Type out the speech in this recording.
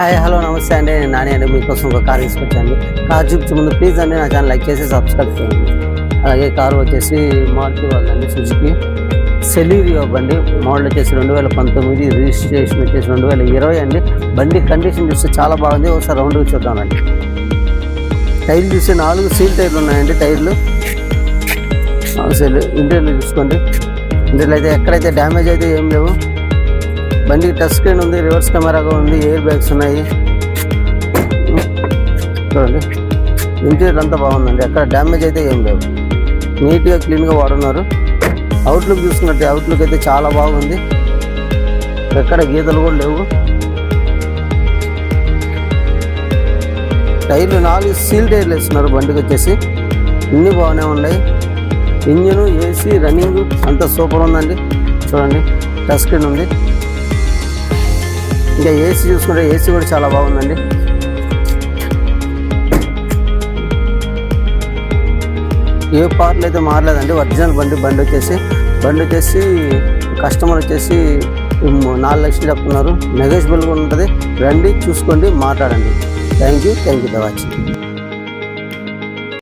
Hi hello నమస్తే అండి, నేను నాని అండి. మీకోసం ఒక కార్ తీసుకొచ్చాను. కార్ చూపించే ముందు ప్లీజ్ అండి నా ఛానల్ లైక్ చేసి సబ్స్క్రైబ్ చేయండి. అలాగే కారు వచ్చేసి మారుతి వాళ్ళండి, సుజుకి సెలీరియో బండి. మోడల్ వచ్చేసి 2019, రిజిస్ట్రేషన్ వచ్చేసి 2020 అండి. బండి కండిషన్ చూస్తే చాలా బాగుంది. ఒకసారి రౌండ్గా చూద్దామండి. టైర్లు చూస్తే 4 సీల్ టైర్లు ఉన్నాయండి. టైర్లు ఇంటీరియర్లు చూసుకోండి. ఇంటీరియర్లు అయితే ఎక్కడైతే డ్యామేజ్ అయితే ఏం లేవు. బండికి టచ్ స్క్రీన్ ఉంది, రివర్స్ కెమెరాగా ఉంది, ఎయిర్ బ్యాగ్స్ ఉన్నాయి. చూడండి, ఇంటీరియర్ అంతా బాగుందండి. ఎక్కడ డ్యామేజ్ అయితే ఏం లేవు. నీట్గా క్లీన్గా వాడున్నారు. అవుట్లుక్ చూసుకున్నట్టు అవుట్లుక్ అయితే చాలా బాగుంది. ఎక్కడ గీతలు కూడా లేవు. టైర్లు 4 సీల్ టైర్లు వేస్తున్నారు బండికి వచ్చేసి. అన్నీ బాగానే ఉన్నాయి. ఇంజిన్, ఏసీ, రన్నింగ్ అంతా సూపర్ ఉందండి. చూడండి, టచ్ స్క్రీన్ ఉంది. ఇంకా ఏసీ చూసుకుంటే ఏసీ కూడా చాలా బాగుందండి. ఏ పార్ట్లు అయితే మారలేదండి. ఒరిజినల్ బండి వచ్చేసి కస్టమర్ వచ్చేసి 4 లక్షలు చెప్తున్నారు. నెగోషియబుల్గా ఉంటుంది. రండి, చూసుకోండి, మాట్లాడండి. Thank you for watching.